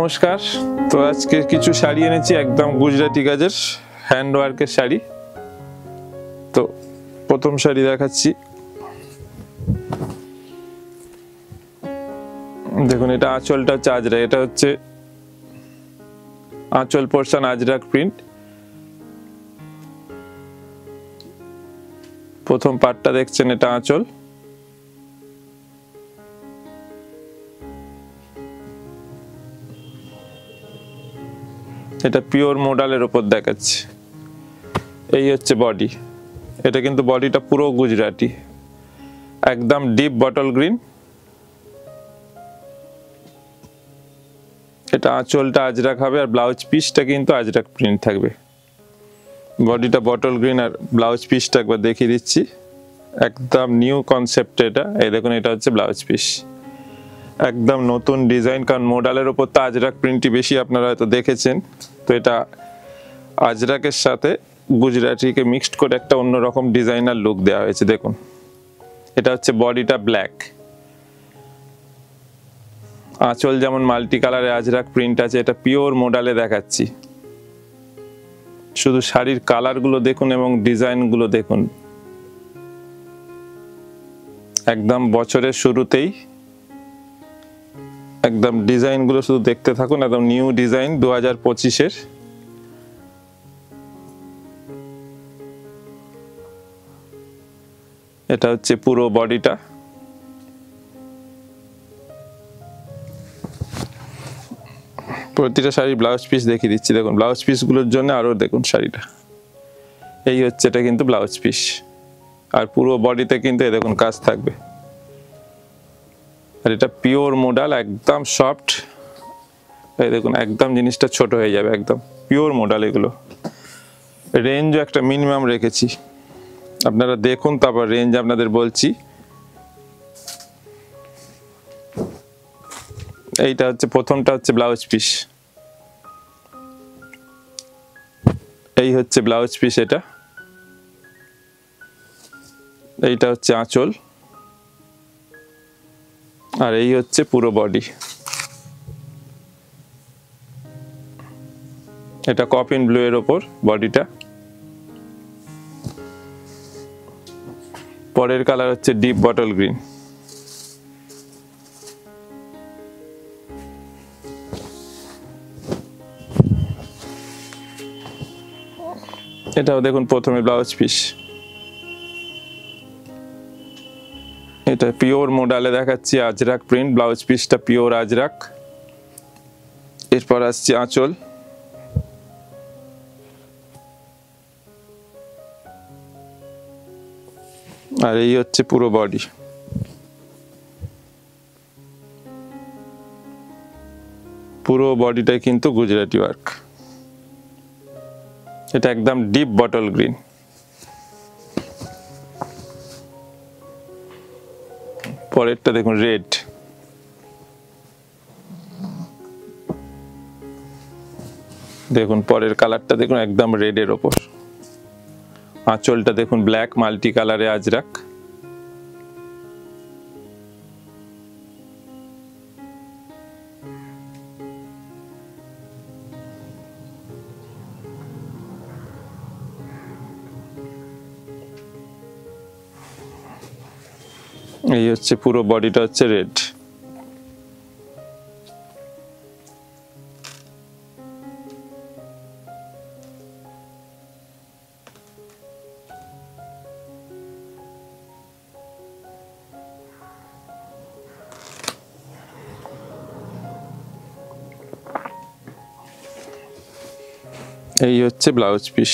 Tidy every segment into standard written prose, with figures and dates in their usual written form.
নমস্কার। তো আজকে কিছু শাড়ি এনেছি একদম গুজরাটি কাজের হ্যান্ডওয়ার্কের শাড়ি। তো প্রথম শাড়ি দেখাচ্ছি, দেখুন এটা আঁচলটা হচ্ছে আজরাক, এটা হচ্ছে আঁচল পোর্শন আজরাক প্রিন্ট। প্রথম পার্টটা দেখছেন এটা আঁচল, এটা পিওর মডেলের উপর দেখাচ্ছে। এই হচ্ছে বডি, এটা কিন্তু বডিটা পুরো গুজরাটি, একদম ডিপ বটল গ্রিন। এটা আঁচলটা আজরাক হবে আর ব্লাউজ পিসটা কিন্তু আজরাক প্রিন্ট থাকবে। বডিটা বটল গ্রিন আর ব্লাউজ পিসটা একবার দেখিয়ে দিচ্ছি, একদম নিউ কনসেপ্ট এটা। এই দেখুন এটা হচ্ছে ব্লাউজ পিস, একদম নতুন ডিজাইন, কারণ মডেলের উপর তো আজরাক প্রিন্টই বেশি আপনারা হয়তো দেখেছেন। তো এটা আজরাকের সাথে গুজরাটিকে মিক্সড করে একটা অন্যরকম ডিজাইনার লুক দেওয়া হয়েছে। দেখুন এটা হচ্ছে বডিটা ব্ল্যাক, আঁচল যেমন মাল্টি কালারে আজরাক প্রিন্ট আছে, এটা পিওর মডেলে দেখাচ্ছি। শুধু শাড়ির কালারগুলো দেখুন এবং ডিজাইনগুলো দেখুন, একদম বছরের শুরুতেই একদম ডিজাইনগুলো শুধু দেখতে থাকুন, একদম নিউ ডিজাইন 2025-এর। এটা হচ্ছে পুরো বডিটা, প্রতিটা শাড়ির ব্লাউজ পিস দেখিয়ে দিচ্ছি। দেখুন ব্লাউজ পিসগুলোর জন্য আরো দেখুন শাড়িটা, এই হচ্ছে এটা কিন্তু ব্লাউজ পিস, আর পুরো বডিতে কিন্তু এই দেখুন কাজ থাকবে। আর এটা পিওর মডেল, একদম সফট। এই দেখুন একদম জিনিসটা ছোট হয়ে যাবে, একদম পিওর মডেল। এগুলো রেঞ্জও একটা মিনিমাম রেখেছি, আপনারা দেখুন তারপর রেঞ্জ আপনাদের বলছি। এইটা হচ্ছে প্রথমটা হচ্ছে ব্লাউজ পিস, এই হচ্ছে ব্লাউজ পিস এটা। এইটা হচ্ছে আঁচল, আর এই হচ্ছে পুরো বডি। এটা কফিন ব্লু এর ওপর বডিটা। পরের কালার হচ্ছে ডিপ বটল গ্রিন। এটাও দেখুন প্রথমে ব্লাউজ পিস, এটা পিওর মডেলে দেখাচ্ছি আজরাক প্রিন্ট, ব্লাউজ পিসটা পিওর আজরাক। এরপর আসছে আঁচল, আর এই হচ্ছে পুরো বডি। পুরো বডিটাই কিন্তু গুজরাটি ওয়ার্ক, এটা একদম ডিপ বটল গ্রিন। পরেরটা দেখুন রেড, দেখুন পরের কালারটা দেখুন একদম রেড এর ওপর। আঁচলটা দেখুন ব্ল্যাক মাল্টি কালারে আজরাক। এই হচ্ছে পুরো বডিটা হচ্ছে রেড। এই হচ্ছে ব্লাউজ পিস,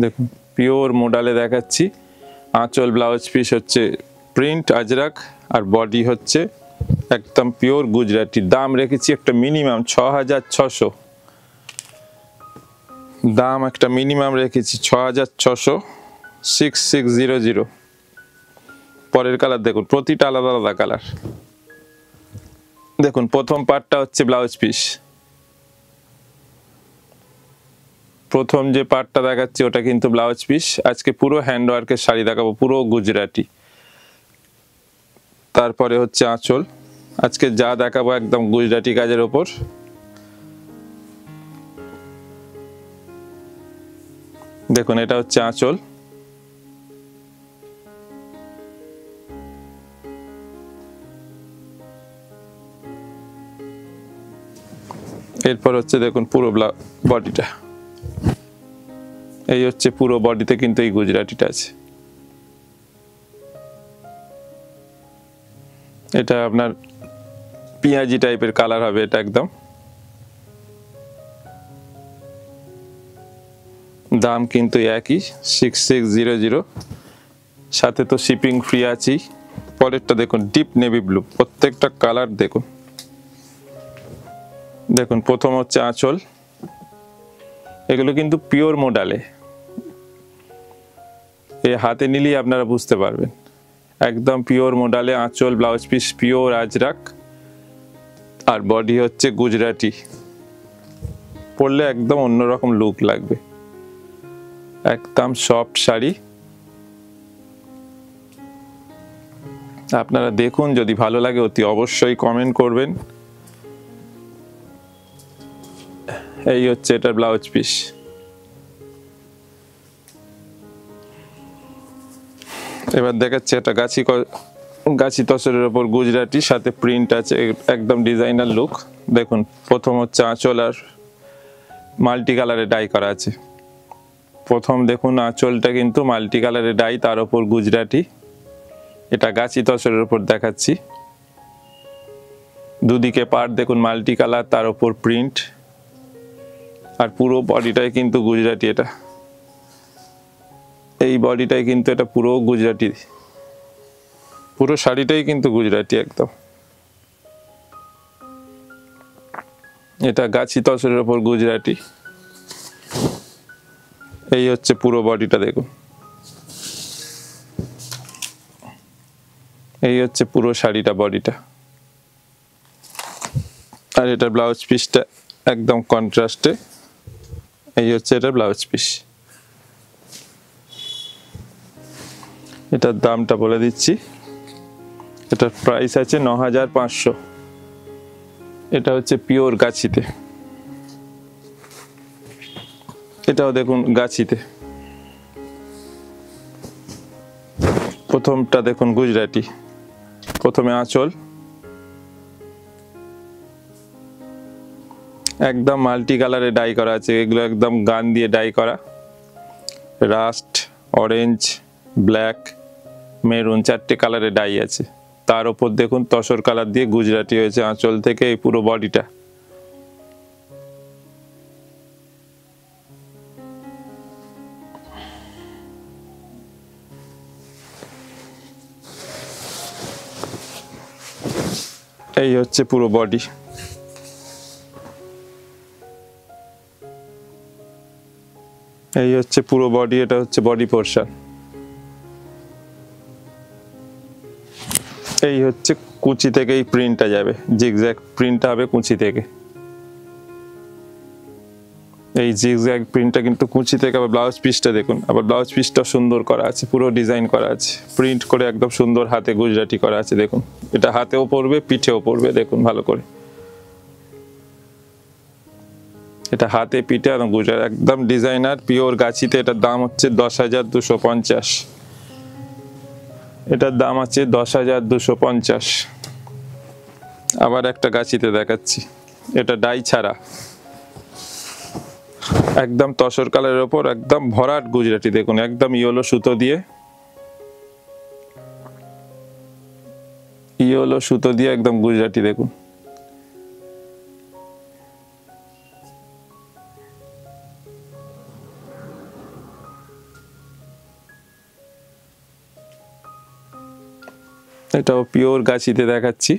দেখুন পিওর মডেলে দেখাচ্ছি। আঁচল ব্লাউজ পিস হচ্ছে প্রিন্ট আজরাক, আর বডি হচ্ছে একদম পিওর গুজরাটি। দাম রেখেছি একটা মিনিমাম 6600, দাম একটা মিনিমাম রেখেছি 6600, 6600। পরের কালার দেখুন, প্রতিটা আলাদা আলাদা কালার। দেখুন প্রথম পার্টটা হচ্ছে ব্লাউজ পিস, প্রথম যে পার্টটা দেখাচ্ছি ওটা কিন্তু ব্লাউজ পিস। আজকে পুরো হ্যান্ডওয়ার্কের শাড়ি দেখাবো, পুরো গুজরাটি। তারপরে হচ্ছে আঁচল, আজকে যা দেখাবো একদম গুজরাটি কাজের ওপর। দেখুন এটা হচ্ছে আঁচল, এরপর হচ্ছে দেখুন পুরো বডিটা, এই হচ্ছে পুরো বডিতে কিন্তু এই গুজরাটিটা আছে। এটা আপনার পেঁয়াজি টাইপের কালার হবে, এটা একদম। দাম কিন্তু একই 6600, সাথে তো শিপিং ফ্রি আছেই। পরেরটা দেখুন ডিপ নেভি ব্লু, প্রত্যেকটা কালার দেখুন। দেখুন প্রথম হচ্ছে আঁচল, এগুলো কিন্তু পিওর মডেলে, এই হাতে নিলেই আপনারা বুঝতে পারবেন, একদম পিওর মডেলে আঁচল, ব্লাউজ পিস পিওর আজরাক, আর বডি হচ্ছে গুজরাটি। পরলে একদম অন্যরকম লুক লাগবে, একদম সফট শাড়ি। আপনারা দেখুন, যদি ভালো লাগে অতি অবশ্যই কমেন্ট করবেন। এই হচ্ছে এটার ব্লাউজ পিস। এবার দেখাচ্ছে এটা গাছি তসরের উপর গুজরাটি, সাথে প্রিন্ট আছে, একদম ডিজাইনার লুক। দেখুন প্রথম হচ্ছে আঁচল আর মাল্টি কালারে ডাই করা আছে। প্রথম দেখুন আঁচলটা কিন্তু মাল্টি কালারে ডাই, তার উপর গুজরাটি। এটা গাছি তসরের উপর দেখাচ্ছি। দুদিকে পার্ট দেখুন মাল্টি কালার, তার উপর প্রিন্ট, আর পুরো বডিটাই কিন্তু গুজরাটি। এটা এই বডিটাই কিন্তু এটা পুরো গুজরাটি, পুরো শাড়িটাই কিন্তু গুজরাটি একদম। এটা গাছি তসরের উপর গুজরাটি। এই হচ্ছে পুরো বডিটা দেখুন, এই হচ্ছে পুরো শাড়িটা, বডিটা। আর এটা ব্লাউজ পিসটা একদম কন্ট্রাস্টে, এই হচ্ছে এটা ব্লাউজ পিস। এটার দামটা বলে দিচ্ছি, এটার প্রাইস আছে 9500। এটা হচ্ছে পিওর গাছিতে, এটাও দেখুন গাছিতে। প্রথমটা দেখুন গুজরাটি, প্রথমে আঁচল, একদম মাল্টি কালারে ডাই করা আছে, এগুলো একদম গান দিয়ে ডাই করা। রাস্ট, অরেঞ্জ, ব্ল্যাক, মেরুন, 4টে কালারে ডাই আছে। তার উপর দেখুন তসর কালার দিয়ে গুজরাটি হয়েছে আঁচল থেকে এই পুরো বডিটা। এই হচ্ছে পুরো বডি। এই হচ্ছে পুরো বডি, এটা হচ্ছে বডি পোরশন। এই হচ্ছে কুচি থেকে এই প্রিন্টটা যাবে, জিগজ্যাগ প্রিন্টটা হবে কুচি থেকে। এই জিগজ্যাগ প্রিন্টটা কিন্তু কুচি থেকে। আবার ব্লাউজ পিসটা দেখুন, আবার ব্লাউজ পিসটা সুন্দর করা আছে, পুরো ডিজাইন করা আছে, প্রিন্ট করে একদম সুন্দর হাতে গুজরাটি করা আছে। দেখুন এটা হাতেও পড়বে, পিঠেও পড়বে, দেখুন ভালো করে। এটা হাতে, পিঠে এবং গুজরাটি একদম ডিজাইনার পিওর গাছিতে। এটার দাম হচ্ছে 10,250। এটার দাম আছে 10,250। আবার একটা গাছিতে দেখাচ্ছি, এটা ডাই ছাড়া, একদম তসর কালারের ওপর একদম ভরাট গুজরাটি। দেখুন একদম ইয়েলো সুতো দিয়ে, ইয়েলো সুতো দিয়ে একদম গুজরাটি। দেখুন এটাও পিওর গাছিতে দেখাচ্ছি।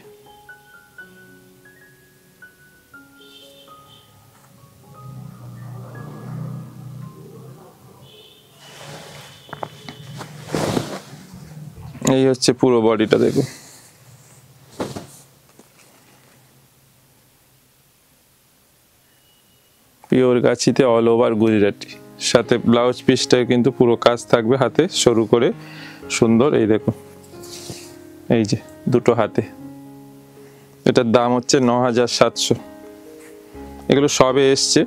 এই হচ্ছে পুরো বডিটা দেখুন। পিওর গাছিতে অল ওভার গুজরাটি, সাথে ব্লাউজ পিসটায় কিন্তু পুরো কাজ থাকবে, হাতে সরু করে সুন্দর। এই দেখুন, এই যে দুটো হাতে। এটার দাম হচ্ছে 9,700। এগুলো সবে এসছে,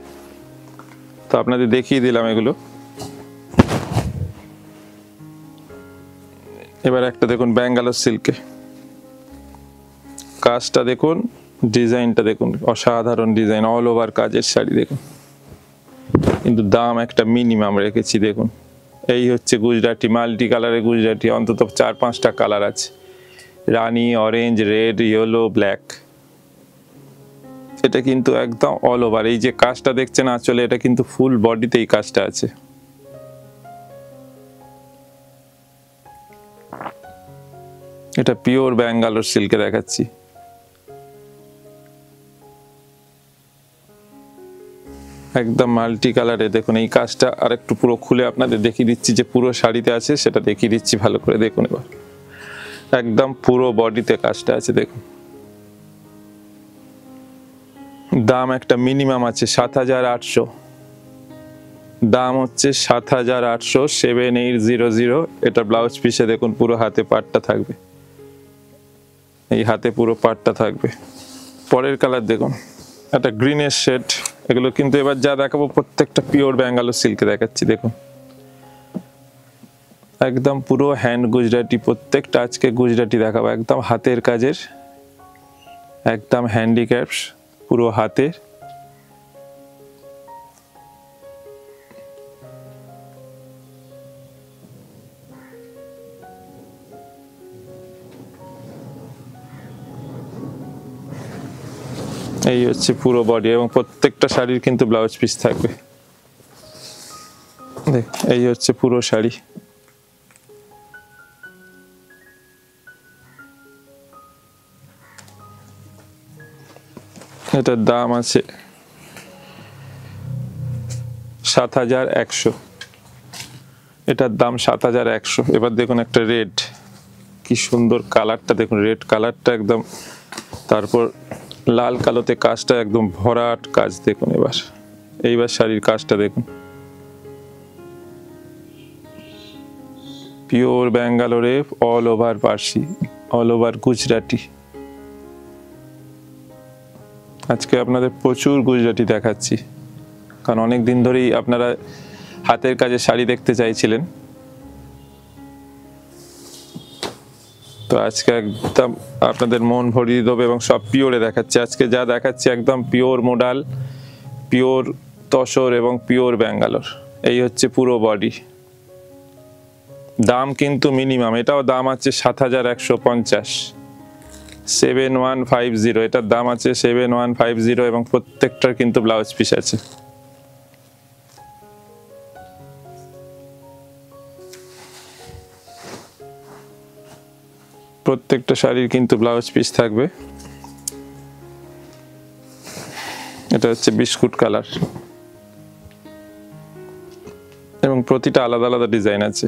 তো আপনাদের দেখিয়ে দিলাম এগুলো। এবার একটা দেখুন ব্যাঙ্গালোর সিল্কে, কাজটা দেখুন, ডিজাইনটা দেখুন, অসাধারণ ডিজাইন, অল ওভার কাজের শাড়ি দেখুন। কিন্তু দাম একটা মিনিমাম রেখেছি দেখুন। এই হচ্ছে গুজরাটি, মাল্টি কালারের গুজরাটি, অন্তত 4-5টা কালার আছে, রানি, অরেঞ্জ, রেড, ইয়েলো, ব্ল্যাক। এটা কিন্তু একদম অল ওভার, এই যে কাজটা দেখছেন আঁচলে, এটা কিন্তু ফুল বডিতে এই কাজটা আছে। এটা পিওর ব্যাঙ্গালোর সিল্কে দেখাচ্ছি। একদম মাল্টি কালারে দেখুন এই কাজটা, আর একটু পুরো খুলে আপনাদের দেখিয়ে দিচ্ছি যে পুরো শাড়িতে আছে, সেটা দেখিয়ে দিচ্ছি ভালো করে দেখুন। এবার একদম পুরো বডিতে কাজটা আছে দেখুন। দাম একটা মিনিমাম আছে 7,800, দাম হচ্ছে 7,800, 7800। এটা ব্লাউজ পিসে দেখুন পুরো হাতে পাটটা থাকবে, এই হাতে পুরো পাটটা থাকবে। পরের কালার দেখুন, একটা গ্রিনের শেড। এগুলো কিন্তু এবার যা দেখাবো প্রত্যেকটা পিওর ব্যাঙ্গালোর সিল্কে দেখাচ্ছি দেখুন। একদম পুরো হ্যান্ড গুজরাটি, প্রত্যেকটা আজকে গুজরাটি দেখাবো, একদম হাতের কাজের, একদম হ্যান্ডিক্রাফটস, পুরো হাতের। এই হচ্ছে পুরো বডি, এবং প্রত্যেকটা শাড়ির কিন্তু ব্লাউজ পিস থাকবে। দেখ, এই হচ্ছে পুরো শাড়ি। এটার দাম আছে 7,100, এটার দাম 7,100। এবার দেখুন একটা রেড, কি সুন্দর কালারটা দেখুন, রেড কালারটা একদম, তারপর লাল কালোতে কাজটা একদম ভরাট কাজ দেখুন। এইবার শাড়ির কাজটা দেখুন, পিওর ব্যাঙ্গালোরে, all over Parsi, all over Gujarati. আজকে আপনাদের প্রচুর গুজরাটি দেখাচ্ছি, কারণ অনেক দিন ধরেই আপনারা হাতের কাজে শাড়ি দেখতে চাইছিলেন। তো আজকে একদম আপনাদের মন ভরিয়ে দেবে, এবং সব পিওরে দেখাচ্ছি। আজকে যা দেখাচ্ছি একদম পিওর মোডাল, পিওর তসর এবং পিওর ব্যাঙ্গালোর। এই হচ্ছে পুরো বডি। দাম কিন্তু মিনিমাম, এটাও দাম আছে 7,150, 7150। এটার দাম আছে 7150, এবং প্রত্যেকটার কিন্তু ব্লাউজ পিস আছে। প্রত্যেকটা শাড়ির কিন্তু ব্লাউজ পিস থাকবে। এটা হচ্ছে বিস্কুট কালার, এবং প্রতিটা আলাদা আলাদা ডিজাইন আছে।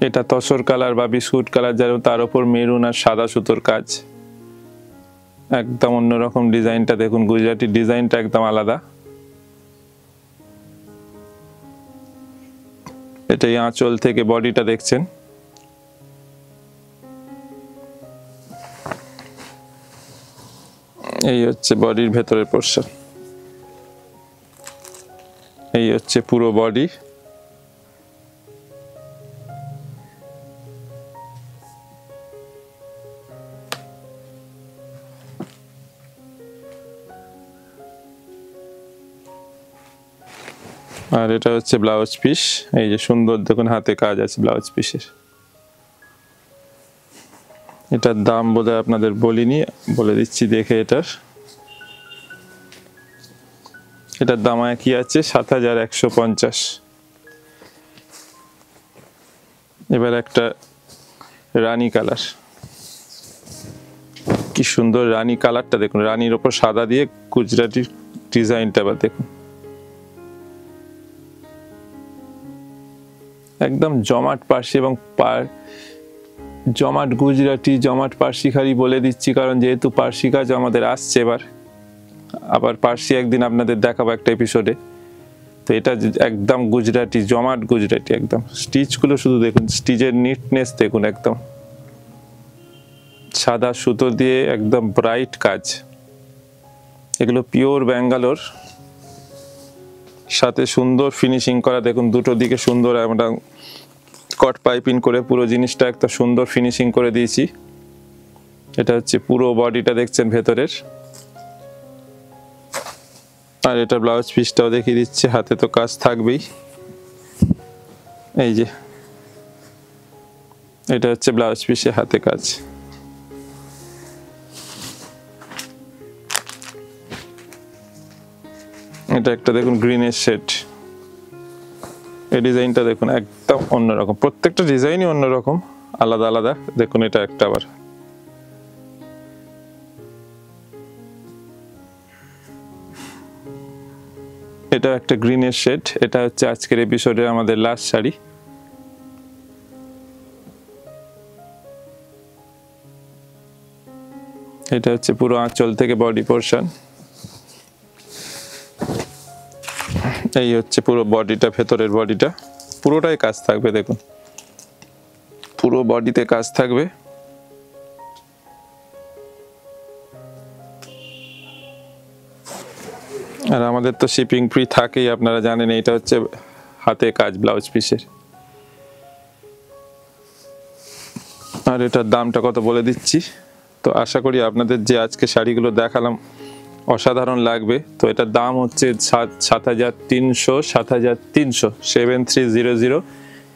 এটা তসর কালার বা বিস্কুট কালার, যার তার উপর মেরুন আর সাদা সুতোর কাজ, একদম অন্যরকম ডিজাইনটা দেখুন। গুজরাটি ডিজাইনটা একদম আলাদা। এটাই আঁচল থেকে বডিটা দেখছেন। এই হচ্ছে বডির ভেতরের পোরশন, এই হচ্ছে পুরো বডি। আর এটা হচ্ছে ব্লাউজ পিস, এই যে সুন্দর দেখুন হাতে কাজ আছে ব্লাউজ পিসের। এটার দাম বোধহয় আপনাদের বলিনি, বলে দিচ্ছি দেখে। এটার দাম কি আছে 7,150। এবার একটা রানী কালার, কি সুন্দর রানী কালারটা দেখুন, রানীর ওপর সাদা দিয়ে গুজরাটি ডিজাইনটা আবার দেখুন, একদম জমাট পার্সি এবং জমাট গুজরাটি, জমাট পার্সি শাড়ি বলে দিচ্ছি, কারণ যেহেতু পার্সি কাজ আমাদের আসছে এবার, আবার পার্সি একদিন আপনাদের দেখাবো একটা এপিসোডে। তো এটা একদম গুজরাটি, জমাট গুজরাটি একদম। স্টিচগুলো শুধু দেখুন, স্টিচের নিটনেস দেখুন, একদম সাদা সুতো দিয়ে একদম ব্রাইট কাজ। এগুলো পিওর ব্যাঙ্গালোর সাথে সুন্দর ফিনিশিং করা, দেখুন দুটো দিকে সুন্দর আমরা কট পাইপিং করে পুরো জিনিসটা একটা সুন্দর ফিনিশিং করে দিয়েছি। এটা হচ্ছে পুরো বডিটা দেখছেন ভেতরের। আর এটা ব্লাউজ পিসটাও দেখিয়ে দিচ্ছি, হাতে তো কাজ থাকবেই। এই যে এটা হচ্ছে ব্লাউজ পিসে হাতে কাজ। এটা একটা দেখুন গ্রিনের শেড, এই ডিজাইনটা দেখুন একদম অন্যরকম, প্রত্যেকটা ডিজাইনই অন্যরকম, আলাদা আলাদা। দেখুন এটা একটা আবার এটা একটা গ্রিনের শেড। এটা হচ্ছে আজকের এপিসোডে আমাদের লাস্ট শাড়ি। এটা হচ্ছে পুরো আঁচল থেকে বডি পোরশন। এই হচ্ছে পুরো বডিটা, ভেতরের বডিটা পুরোটাই কাজ থাকবে, দেখুন পুরো বডিতে কাজ থাকবে। আর আমাদের তো শিপিং ফ্রি থাকেই, আপনারা জানেন। এটা হচ্ছে হাতে কাজ ব্লাউজ পিসের। আর এটার দামটা কত বলে দিচ্ছি। তো আশা করি আপনাদের যে আজকে শাড়িগুলো দেখালাম অসাধারণ লাগবে। তো এটার দাম হচ্ছে 7,300, 7,300, 7300।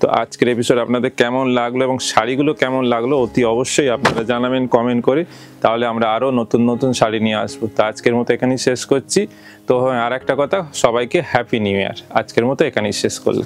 তো আজকের এপিসোড আপনাদের কেমন লাগলো এবং শাড়িগুলো কেমন লাগলো অতি অবশ্যই আপনারা জানাবেন কমেন্ট করে, তাহলে আমরা আরও নতুন নতুন শাড়ি নিয়ে আসবো। তো আজকের মতো এখানেই শেষ করছি। তো আর একটা কথা, সবাইকে হ্যাপি নিউ ইয়ার। আজকের মতো এখানেই শেষ করলাম।